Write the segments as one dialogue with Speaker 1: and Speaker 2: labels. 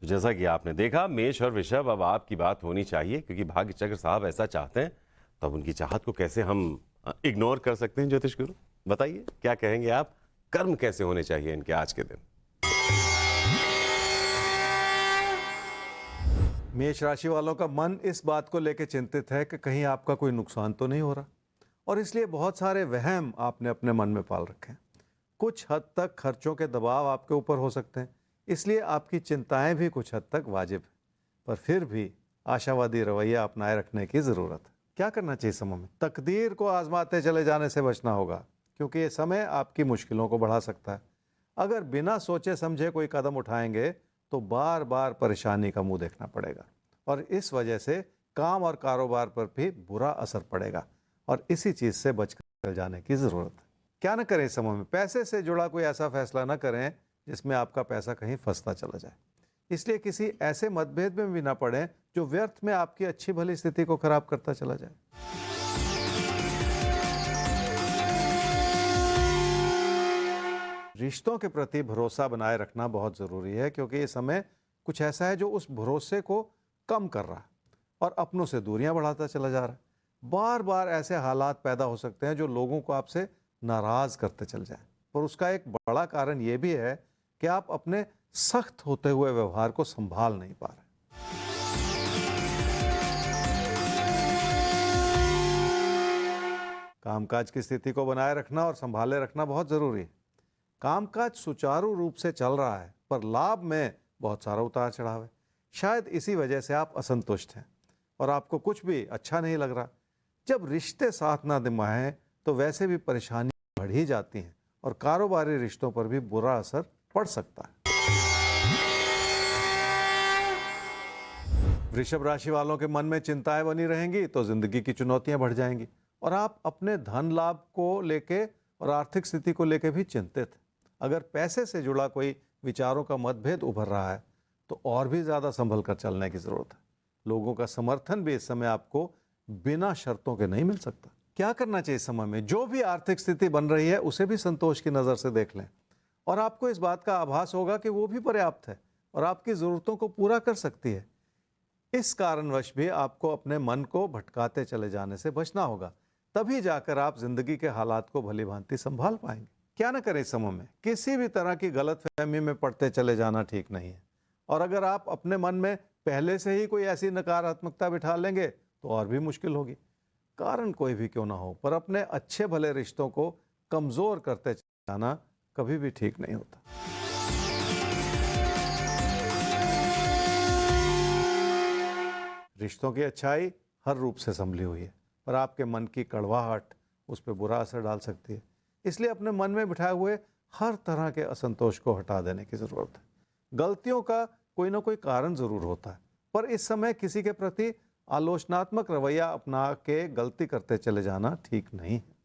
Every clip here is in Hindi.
Speaker 1: तो जैसा कि आपने देखा, मेष और वृषभ, अब आपकी बात होनी चाहिए क्योंकि भाग्य चक्र साहब ऐसा चाहते हैं। तो अब उनकी चाहत को कैसे हम इग्नोर कर सकते हैं? ज्योतिष गुरु बताइए, क्या कहेंगे आप? कर्म कैसे होने चाहिए इनके आज के दिन?
Speaker 2: मेष राशि वालों का मन इस बात को लेकर चिंतित है कि कहीं आपका कोई नुकसान तो नहीं हो रहा, और इसलिए बहुत सारे वहम आपने अपने मन में पाल रखे हैं। कुछ हद तक खर्चों के दबाव आपके ऊपर हो सकते हैं, इसलिए आपकी चिंताएं भी कुछ हद तक वाजिब है। पर फिर भी आशावादी रवैया अपनाए रखने की ज़रूरत है। क्या करना चाहिए समय में? तकदीर को आजमाते चले जाने से बचना होगा, क्योंकि ये समय आपकी मुश्किलों को बढ़ा सकता है। अगर बिना सोचे समझे कोई कदम उठाएंगे तो बार बार परेशानी का मुंह देखना पड़ेगा, और इस वजह से काम और कारोबार पर भी बुरा असर पड़ेगा, और इसी चीज़ से बचकर जाने की ज़रूरत है। क्या न करें इस समय में? पैसे से जुड़ा कोई ऐसा फैसला न करें जिसमें आपका पैसा कहीं फंसता चला जाए। इसलिए किसी ऐसे मतभेद में भी ना पड़ें जो व्यर्थ में आपकी अच्छी भली स्थिति को खराब करता चला जाए। रिश्तों के प्रति भरोसा बनाए रखना बहुत ज़रूरी है, क्योंकि ये समय कुछ ऐसा है जो उस भरोसे को कम कर रहा है और अपनों से दूरियां बढ़ाता चला जा रहा है। बार बार ऐसे हालात पैदा हो सकते हैं जो लोगों को आपसे नाराज करते चल जाएं, पर उसका एक बड़ा कारण ये भी है कि आप अपने सख्त होते हुए व्यवहार को संभाल नहीं पा रहे। कामकाज की स्थिति को बनाए रखना और संभाले रखना बहुत जरूरी है। कामकाज सुचारू रूप से चल रहा है, पर लाभ में बहुत सारा उतार चढ़ाव है। शायद इसी वजह से आप असंतुष्ट हैं और आपको कुछ भी अच्छा नहीं लग रहा। जब रिश्ते साथ ना निभाएं तो वैसे भी परेशानी बढ़ ही जाती हैं और कारोबारी रिश्तों पर भी बुरा असर पड़ सकता है। वृषभ राशि वालों के मन में चिंताएं बनी रहेंगी तो जिंदगी की चुनौतियां बढ़ जाएंगी, और आप अपने धन लाभ को लेके और आर्थिक स्थिति को लेके भी चिंतित हैं। अगर पैसे से जुड़ा कोई विचारों का मतभेद उभर रहा है तो और भी ज़्यादा संभल कर चलने की ज़रूरत है। लोगों का समर्थन भी इस समय आपको बिना शर्तों के नहीं मिल सकता। क्या करना चाहिए इस समय में? जो भी आर्थिक स्थिति बन रही है उसे भी संतोष की नज़र से देख लें, और आपको इस बात का आभास होगा कि वो भी पर्याप्त है और आपकी ज़रूरतों को पूरा कर सकती है। इस कारणवश भी आपको अपने मन को भटकाते चले जाने से बचना होगा, तभी जाकर आप जिंदगी के हालात को भली भांति संभाल पाएंगे। क्या न करें इस समय में? किसी भी तरह की गलतफहमी में पड़ते चले जाना ठीक नहीं है, और अगर आप अपने मन में पहले से ही कोई ऐसी नकारात्मकता बिठा लेंगे तो और भी मुश्किल होगी। कारण कोई भी क्यों ना हो, पर अपने अच्छे भले रिश्तों को कमजोर करते जाना कभी भी ठीक नहीं होता। रिश्तों की अच्छाई हर रूप से संभली हुई है, पर आपके मन की कड़वाहट उस पर बुरा असर डाल सकती है। इसलिए अपने मन में बिठाए हुए हर तरह के असंतोष को हटा देने की ज़रूरत है। गलतियों का कोई ना कोई कारण ज़रूर होता है, पर इस समय किसी के प्रति आलोचनात्मक रवैया अपना के गलती करते चले जाना ठीक नहीं है।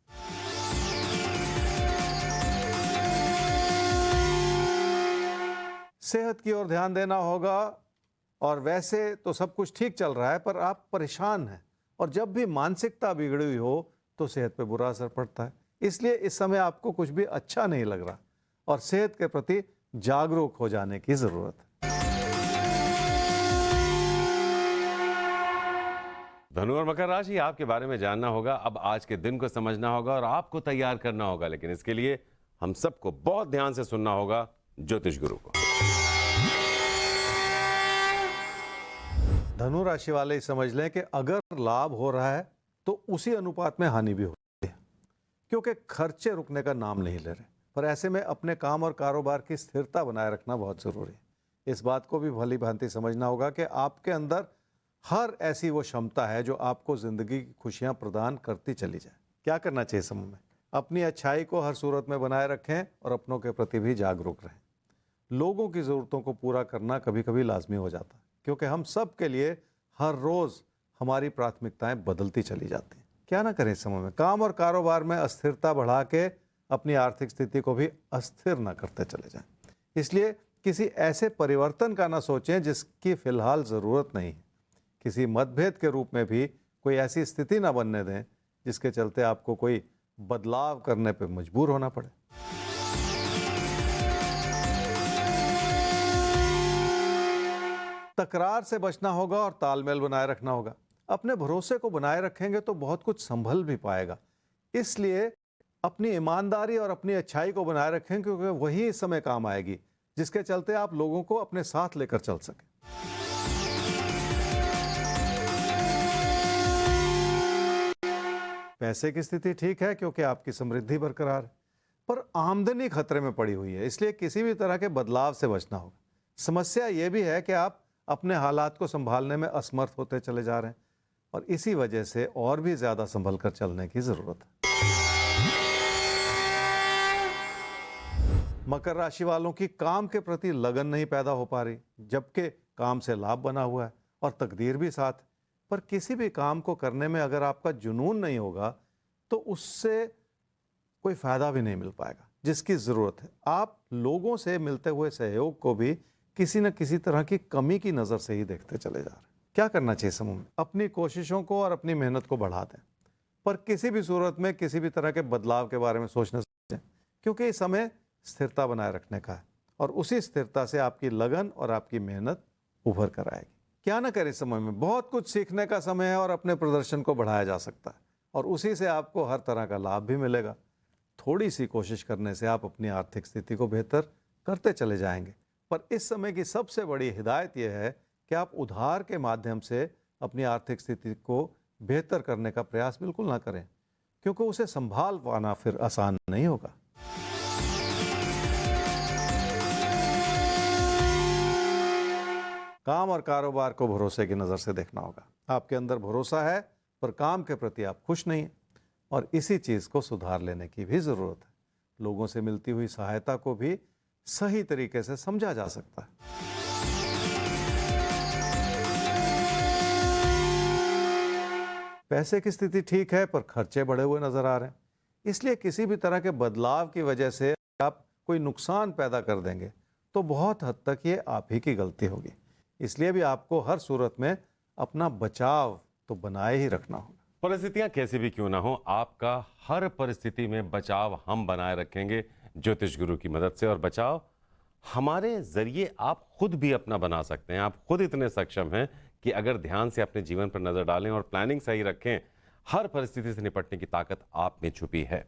Speaker 2: सेहत की ओर ध्यान देना होगा, और वैसे तो सब कुछ ठीक चल रहा है, पर आप परेशान हैं, और जब भी मानसिकता बिगड़ी हुई हो तो सेहत पे बुरा असर पड़ता है। इसलिए इस समय आपको कुछ भी अच्छा नहीं लग रहा और सेहत के प्रति जागरूक हो जाने की जरूरत है।
Speaker 1: धनु और मकर राशि, आपके बारे में जानना होगा। अब आज के दिन को समझना होगा और आपको तैयार करना होगा, लेकिन इसके लिए हम सबको बहुत ध्यान से सुनना होगा ज्योतिष गुरु को।
Speaker 2: धनु राशि वाले समझ लें कि अगर लाभ हो रहा है तो उसी अनुपात में हानि भी होती है, क्योंकि खर्चे रुकने का नाम नहीं ले रहे। पर ऐसे में अपने काम और कारोबार की स्थिरता बनाए रखना बहुत ज़रूरी है। इस बात को भी भली भांति समझना होगा कि आपके अंदर हर ऐसी वो क्षमता है जो आपको ज़िंदगी की खुशियाँ प्रदान करती चली जाए। क्या करना चाहिए समय में? अपनी अच्छाई को हर सूरत में बनाए रखें और अपनों के प्रति भी जागरूक रहें। लोगों की ज़रूरतों को पूरा करना कभी कभी लाजमी हो जाता है, क्योंकि हम सब के लिए हर रोज़ हमारी प्राथमिकताएं बदलती चली जाती हैं। क्या ना करें इस समय में? काम और कारोबार में अस्थिरता बढ़ा के अपनी आर्थिक स्थिति को भी अस्थिर ना करते चले जाएं। इसलिए किसी ऐसे परिवर्तन का ना सोचें जिसकी फिलहाल ज़रूरत नहीं है। किसी मतभेद के रूप में भी कोई ऐसी स्थिति ना बनने दें जिसके चलते आपको कोई बदलाव करने पर मजबूर होना पड़े। तकरार से बचना होगा और तालमेल बनाए रखना होगा। अपने भरोसे को बनाए रखेंगे तो बहुत कुछ संभल भी पाएगा। इसलिए अपनी ईमानदारी और अपनी अच्छाई को बनाए रखें, क्योंकि वही इस समय काम आएगी, जिसके चलते आप लोगों को अपने साथ लेकर चल सकें। पैसे की स्थिति ठीक है क्योंकि आपकी समृद्धि बरकरार है, पर आमदनी खतरे में पड़ी हुई है, इसलिए किसी भी तरह के बदलाव से बचना होगा। समस्या यह भी है कि आप अपने हालात को संभालने में असमर्थ होते चले जा रहे हैं और इसी वजह से और भी ज्यादा संभल कर चलने की जरूरत है। मकर राशि वालों की काम के प्रति लगन नहीं पैदा हो पा रही, जबकि काम से लाभ बना हुआ है और तकदीर भी साथ। पर किसी भी काम को करने में अगर आपका जुनून नहीं होगा तो उससे कोई फायदा भी नहीं मिल पाएगा जिसकी जरूरत है। आप लोगों से मिलते हुए सहयोग को भी किसी न किसी तरह की कमी की नजर से ही देखते चले जा रहे हैं। क्या करना चाहिए समूह में? अपनी कोशिशों को और अपनी मेहनत को बढ़ा दें, पर किसी भी सूरत में किसी भी तरह के बदलाव के बारे में सोचने से, क्योंकि इस समय स्थिरता बनाए रखने का है और उसी स्थिरता से आपकी लगन और आपकी मेहनत उभर कर आएगी। क्या ना करें, इस समय में बहुत कुछ सीखने का समय है और अपने प्रदर्शन को बढ़ाया जा सकता है और उसी से आपको हर तरह का लाभ भी मिलेगा। थोड़ी सी कोशिश करने से आप अपनी आर्थिक स्थिति को बेहतर करते चले जाएंगे। पर इस समय की सबसे बड़ी हिदायत यह है कि आप उधार के माध्यम से अपनी आर्थिक स्थिति को बेहतर करने का प्रयास बिल्कुल ना करें, क्योंकि उसे संभाल पाना फिर आसान नहीं होगा। काम और कारोबार को भरोसे की नज़र से देखना होगा। आपके अंदर भरोसा है पर काम के प्रति आप खुश नहीं हैं और इसी चीज़ को सुधार लेने की भी ज़रूरत है। लोगों से मिलती हुई सहायता को भी सही तरीके से समझा जा सकता है। पैसे की स्थिति ठीक है पर खर्चे बढ़े हुए नजर आ रहे हैं, इसलिए किसी भी तरह के बदलाव की वजह से आप कोई नुकसान पैदा कर देंगे तो बहुत हद तक ये आप ही की गलती होगी। इसलिए भी आपको हर सूरत में अपना बचाव तो बनाए ही रखना होगा।
Speaker 1: परिस्थितियां कैसी भी क्यों ना हो, आपका हर परिस्थिति में बचाव हम बनाए रखेंगे ज्योतिष गुरु की मदद से। और बचाव हमारे जरिए आप खुद भी अपना बना सकते हैं। आप खुद इतने सक्षम हैं कि अगर ध्यान से अपने जीवन पर नजर डालें और प्लानिंग सही रखें, हर परिस्थिति से निपटने की ताकत आप में छुपी है।